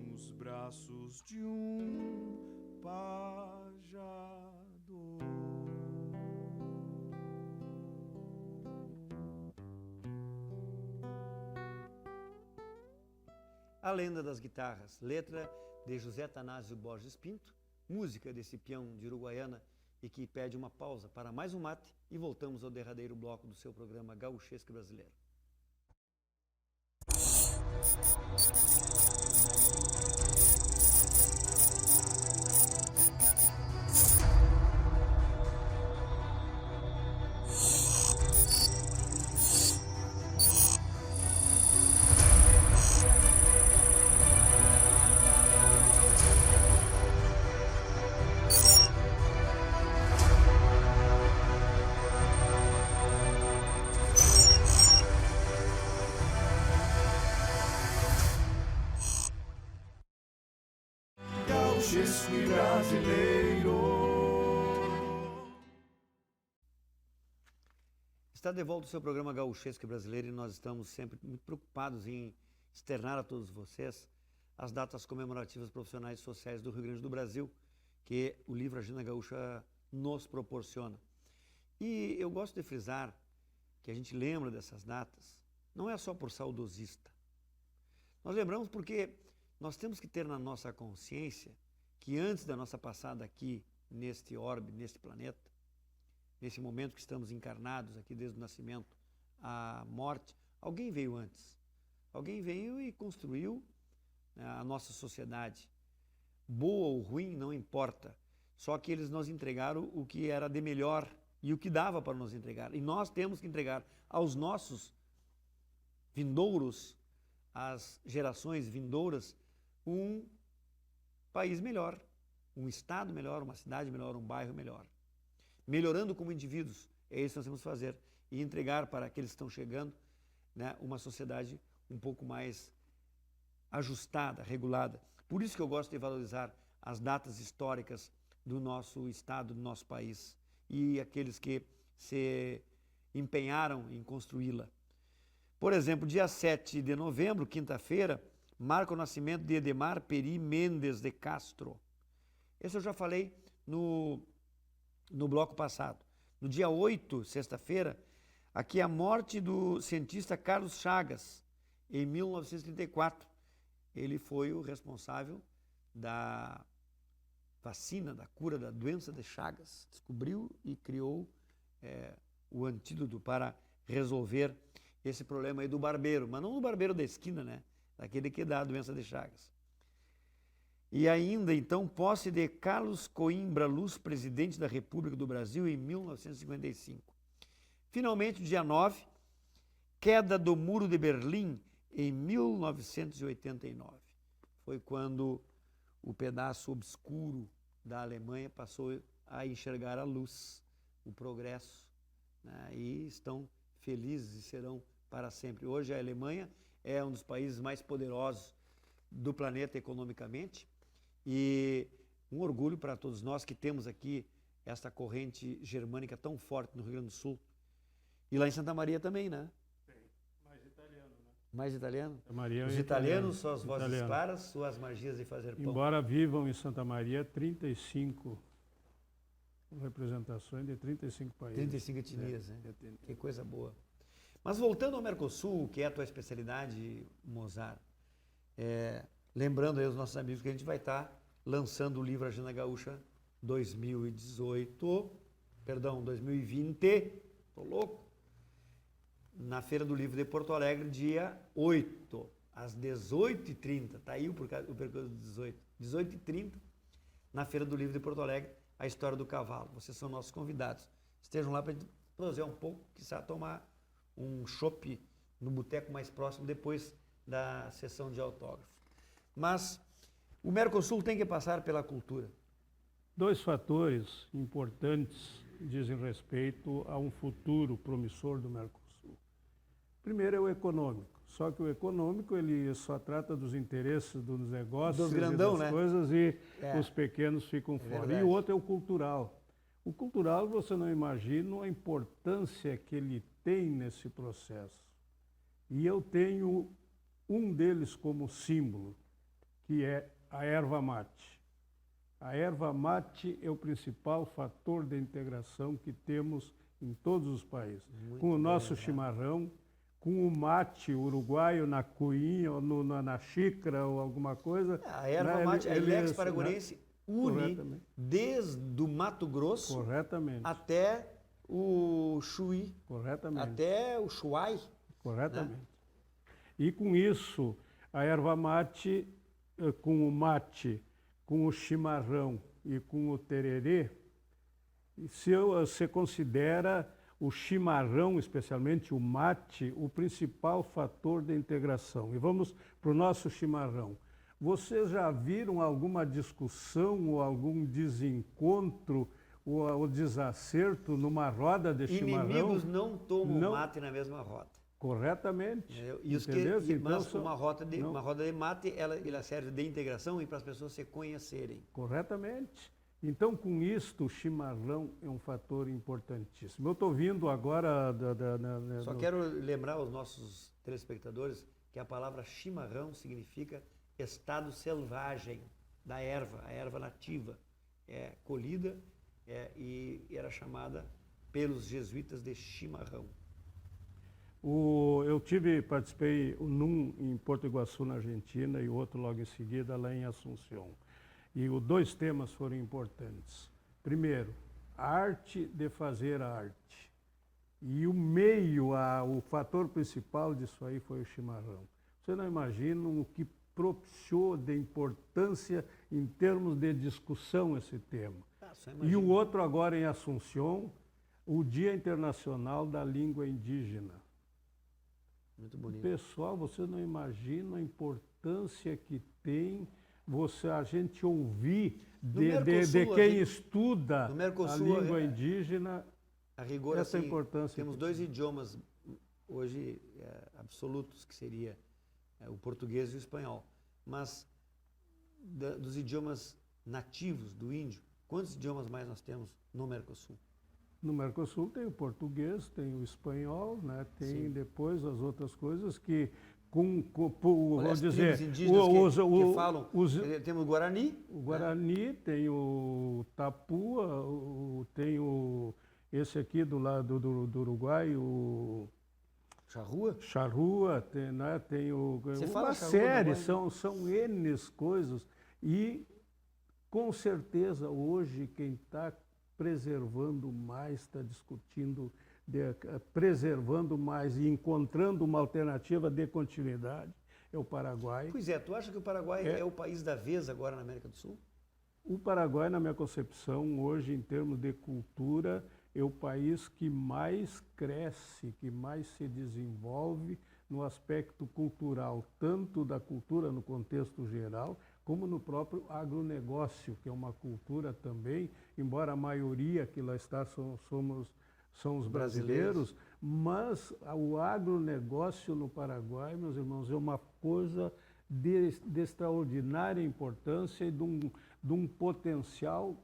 nos braços de um pajador. A Lenda das Guitarras, letra de José Tanásio Borges Pinto, música desse peão de Uruguaiana e que pede uma pausa para mais um mate e voltamos ao derradeiro bloco do seu programa Gauchesque Brasileiro. gauchesco e brasileiro. Está de volta o seu programa Gauchesco Brasileiro e nós estamos sempre muito preocupados em externar a todos vocês as datas comemorativas profissionais e sociais do Rio Grande do Brasil, que o livro Agenda Gaúcha nos proporciona. E eu gosto de frisar que a gente lembra dessas datas, não é só por saudosista. Nós lembramos porque nós temos que ter na nossa consciência que antes da nossa passada aqui neste orbe, neste planeta, nesse momento que estamos encarnados aqui desde o nascimento à morte, alguém veio antes. Alguém veio e construiu a nossa sociedade. Boa ou ruim, não importa. Só que eles nos entregaram o que era de melhor e o que dava para nos entregar. E nós temos que entregar aos nossos vindouros, às gerações vindouras, um país melhor, um estado melhor, uma cidade melhor, um bairro melhor. Melhorando como indivíduos, é isso que nós temos que fazer. E entregar para aqueles que estão chegando, né, uma sociedade um pouco mais ajustada, regulada. Por isso que eu gosto de valorizar as datas históricas do nosso estado, do nosso país, e aqueles que se empenharam em construí-la. Por exemplo, dia 7 de novembro, quinta-feira, marca o nascimento de Edemar Peri Mendes de Castro. Esse eu já falei no bloco passado. No dia 8, sexta-feira, aqui a morte do cientista Carlos Chagas, em 1934. Ele foi o responsável da vacina, da cura da doença de Chagas. Descobriu e criou o antídoto para resolver esse problema aí do barbeiro, mas não do barbeiro da esquina, né? Daquele que dá a doença de Chagas. E ainda, então, posse de Carlos Coimbra Luz, presidente da República do Brasil, em 1955. Finalmente, dia 9, queda do Muro de Berlim, em 1989. Foi quando o pedaço obscuro da Alemanha passou a enxergar a luz, o progresso, né? E estão felizes e serão para sempre. Hoje a Alemanha é um dos países mais poderosos do planeta economicamente, e um orgulho para todos nós que temos aqui esta corrente germânica tão forte no Rio Grande do Sul. E lá em Santa Maria também, né? Tem. Mais italiano, né? Mais italiano? Santa Maria Os é italianos, suas vozes italiano. claras, suas magias de fazer pão. Embora vivam em Santa Maria 35 representações de 35 países. 35 etnias, né? É. Que coisa boa. Mas voltando ao Mercosul, que é a tua especialidade, Mozart, lembrando aí aos nossos amigos que a gente vai estar lançando o livro Agenda Gaúcha 2020, tô louco, na Feira do Livro de Porto Alegre, dia 8, às 18h30, tá aí o percurso 18h30, na Feira do Livro de Porto Alegre, a história do cavalo. Vocês são nossos convidados. Estejam lá para a gente prosear um pouco, quiçá tomar um chopp no boteco mais próximo depois da sessão de autógrafo. Mas o Mercosul tem que passar pela cultura. Dois fatores importantes dizem respeito a um futuro promissor do Mercosul. Primeiro é o econômico. Só que o econômico ele só trata dos interesses dos negócios, dos grandão, e das né? coisas, e os pequenos ficam fora. Verdade. E o outro é o cultural. O cultural, você não imagina a importância que ele tem nesse processo. E eu tenho um deles como símbolo, que é a erva mate. A erva mate é o principal fator de integração que temos em todos os países. Muito com o nosso bem, chimarrão, com o mate uruguaio na cuinha, ou na xícara ou alguma coisa. A erva né, mate, a Ilex né, paraguarense une corretamente. desde o Mato Grosso Corretamente. até o Chuí, Corretamente. até o Chuai. Corretamente. Né? E com isso, a erva mate, com o mate, com o chimarrão e com o tererê, você considera o chimarrão, especialmente o mate, o principal fator de integração. E vamos para o nosso chimarrão. Vocês já viram alguma discussão ou algum desencontro ou desacerto numa roda de chimarrão? Inimigos não tomam mate na mesma roda. Corretamente. E os que, entendeu? mas Então, uma roda de mate, ela serve de integração e para as pessoas se conhecerem. corretamente. Então, com isto, o chimarrão é um fator importantíssimo. Eu estou vindo agora... Só quero lembrar aos nossos telespectadores que a palavra chimarrão significa estado selvagem da erva, a erva nativa. É colhida e era chamada pelos jesuítas de chimarrão. Eu participei num em Porto Iguaçu, na Argentina, e outro logo em seguida lá em Assunção. E os 2 temas foram importantes. Primeiro, a arte de fazer a arte. E o meio, o fator principal disso aí foi o chimarrão. Você não imagina o que propiciou de importância em termos de discussão esse tema. E o outro agora em Assunção, o Dia Internacional da Língua Indígena. Muito bonito. Pessoal, você não imagina a importância que tem a gente ouvir de quem estuda a língua indígena, a rigor, essa assim, importância. Temos 2 idiomas hoje absolutos, que seria o português e o espanhol. Mas dos idiomas nativos do índio, quantos idiomas mais nós temos no Mercosul? No Mercosul tem o português, tem o espanhol, né? Tem Sim. depois as outras coisas que, vamos dizer, os indígenas que falam, temos o Guarani. O Guarani, tem o Tapua, tem esse aqui do lado do Uruguai, o Charrua, tem, né? Tem uma série, são N coisas. E, com certeza, hoje, quem está preservando mais, está discutindo, preservando mais e encontrando uma alternativa de continuidade, é o Paraguai. Pois é, tu acha que o Paraguai é o país da vez agora na América do Sul? O Paraguai, na minha concepção, hoje, em termos de cultura, é o país que mais cresce, que mais se desenvolve no aspecto cultural, tanto da cultura no contexto geral, como no próprio agronegócio, que é uma cultura também, embora a maioria que lá está são os brasileiros, mas o agronegócio no Paraguai, meus irmãos, é uma coisa de extraordinária importância e de um potencial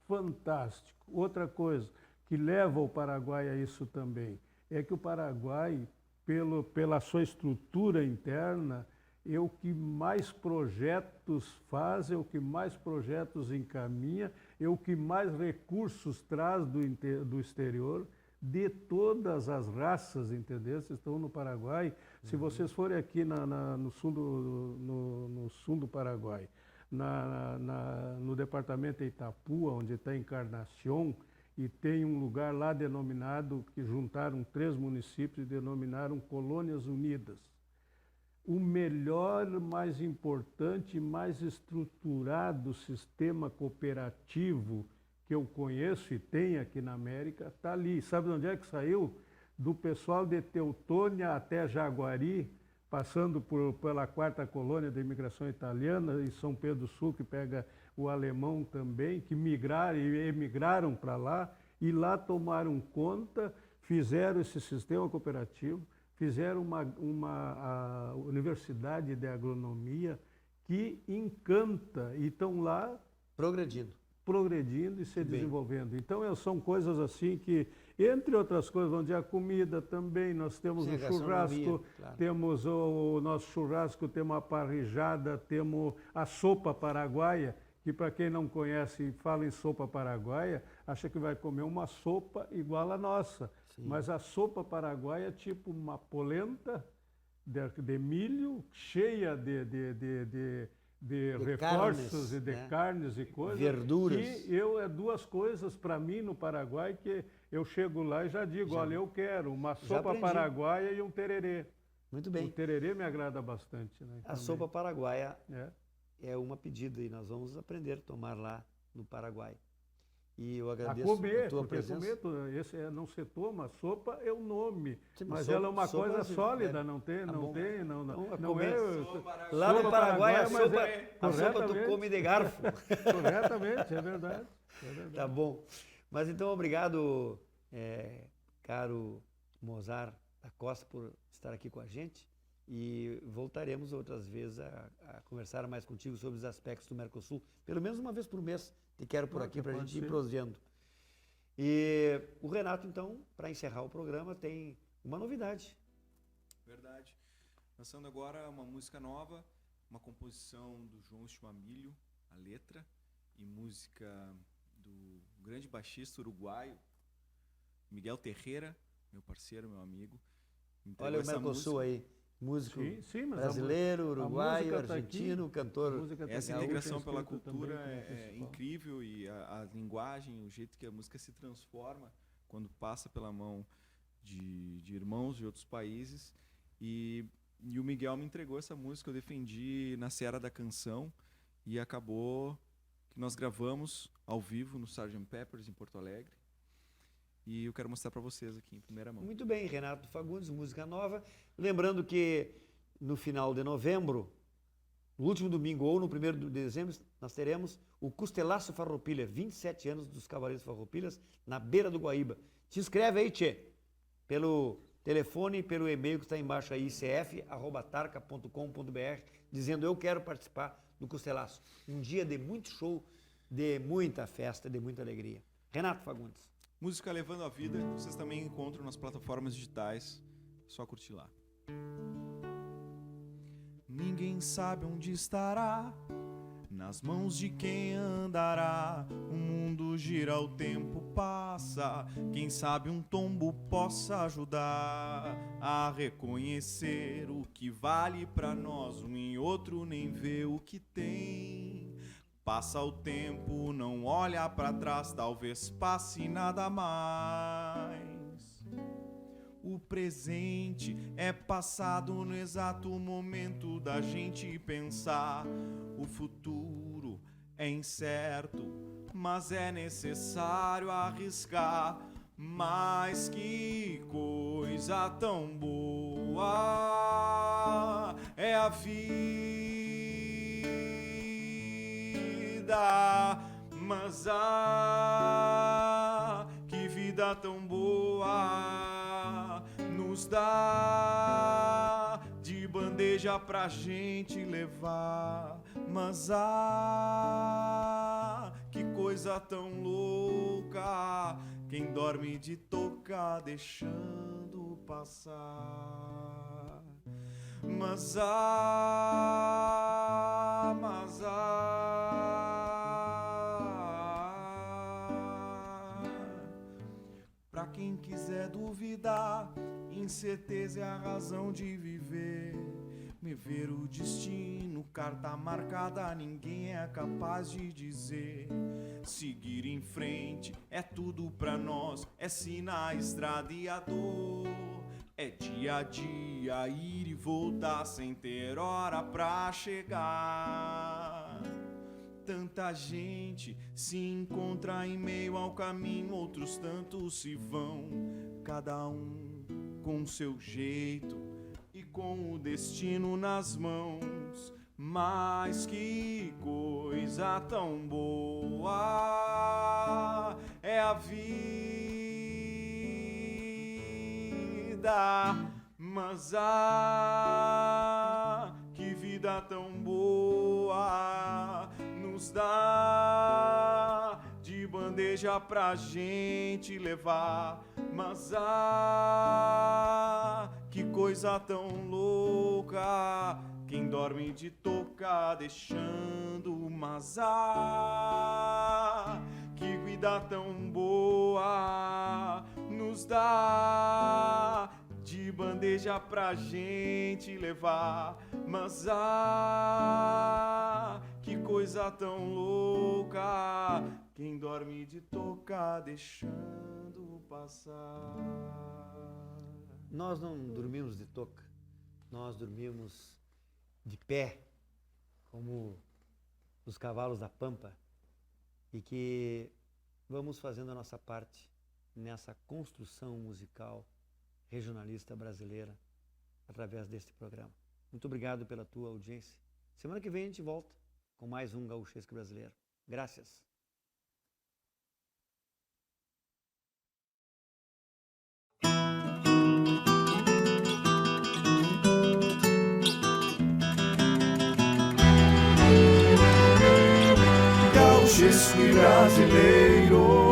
fantástico. Outra coisa que leva o Paraguai a isso também é que o Paraguai, pela sua estrutura interna, é o que mais projetos faz, é o que mais projetos encaminha, é o que mais recursos traz do exterior, de todas as raças, entendeu? Vocês estão no Paraguai. Se vocês forem aqui no sul do Paraguai, no departamento de Itapúa, onde está Encarnação, e tem um lugar lá denominado, que juntaram 3 municípios e denominaram Colônias Unidas. O melhor, mais importante, mais estruturado sistema cooperativo que eu conheço e tem aqui na América está ali. Sabe de onde é que saiu? Do pessoal de Teutônia até Jaguari, passando pela 4ª colônia da imigração italiana, e São Pedro do Sul, que pega o alemão também, que emigraram para lá, e lá tomaram conta, fizeram esse sistema cooperativo, fizeram a Universidade de Agronomia, que encanta, e estão lá progredindo e se desenvolvendo. Então, são coisas assim que, entre outras coisas, onde a comida também, nós temos o churrasco, claro. Temos o nosso churrasco, temos a parrijada, temos a sopa paraguaia, que para quem não conhece e fala em sopa paraguaia, acha que vai comer uma sopa igual à nossa. Sim. Mas a sopa paraguaia é tipo uma polenta de milho, cheia de reforços carnes, e de carnes e coisas. Verduras. E é 2 coisas para mim no Paraguai que eu chego lá e já digo, olha, eu quero uma sopa paraguaia e um tererê. Muito bem. O tererê me agrada bastante. Né, a sopa paraguaia é uma pedida e nós vamos aprender a tomar lá no Paraguai. E eu agradeço a tua presença. Não se toma, sopa é o nome, sim, mas ela é uma coisa sólida, não é. Lá no Paraguai a sopa tu come de garfo. Corretamente, é verdade. Tá bom. Mas então, obrigado, caro Mozart Costa por estar aqui com a gente e voltaremos outras vezes a conversar mais contigo sobre os aspectos do Mercosul. Pelo menos uma vez por mês te quero por aqui para a gente ir prosseando. E o Renato, então, para encerrar o programa, tem uma novidade. Verdade. Lançando agora uma música nova, uma composição do João Estimamilho, a letra, e música do grande baixista uruguaio, Miguel Terreira, meu parceiro, meu amigo. Olha o Mercosul aí, músico mas brasileiro, uruguaio, música tá argentino, aqui, cantor. Essa gaúcha, integração pela escrita cultura também com é principal. incrível, e a linguagem, o jeito que a música se transforma quando passa pela mão de irmãos de outros países. E o Miguel me entregou essa música, eu defendi na Seara da Canção, e acabou que nós gravamos ao vivo no Sgt. Peppers em Porto Alegre. E eu quero mostrar para vocês aqui em primeira mão. Muito bem, Renato Fagundes, música nova. Lembrando que no final de novembro, no último domingo ou no 1º de dezembro, nós teremos o Costelaço Farroupilha, 27 anos dos Cavaleiros Farroupilhas, na beira do Guaíba. Te inscreve aí, tchê, pelo telefone e pelo e-mail que está embaixo aí, icf@tarca.com.br, dizendo eu quero participar do Costelaço. Um dia de muito show, de muita festa, de muita alegria. Renato Fagundes. Música Levando a Vida, vocês também encontram nas plataformas digitais, só curtir lá. Ninguém sabe onde estará, nas mãos de quem andará. O mundo gira, o tempo passa, quem sabe um tombo possa ajudar a reconhecer o que vale pra nós. Um e outro nem vê o que tem. Passa o tempo, não olha pra trás, talvez passe nada mais. O presente é passado no exato momento da gente pensar. O futuro é incerto, mas é necessário arriscar. Mas que coisa tão boa é a vida. Mas que vida tão boa nos dá de bandeja pra gente levar. Mas que coisa tão louca, quem dorme de tocar deixando passar. Mas pra quem quiser duvidar, incerteza é a razão de viver. Me ver o destino, carta marcada, ninguém é capaz de dizer. Seguir em frente é tudo pra nós, é sim na estrada e a dor. É dia a dia, ir e voltar sem ter hora pra chegar. Tanta gente se encontra em meio ao caminho, outros tantos se vão, cada um com seu jeito e com o destino nas mãos. Mas que coisa tão boa é a vida. Mas que vida tão boa nos dá de bandeja pra gente levar. Mas que coisa tão louca, quem dorme de tocar deixando. Mas que vida tão boa nos dá de bandeja pra gente levar. Mas que coisa tão louca, quem dorme de tocar deixando passar. Nós não dormimos de toca, nós dormimos de pé, como os cavalos da pampa, e que vamos fazendo a nossa parte nessa construção musical regionalista brasileira através deste programa. Muito obrigado pela tua audiência. Semana que vem a gente volta com mais um Gauchesco Brasileiro. Graças. gauchesco e brasileiro.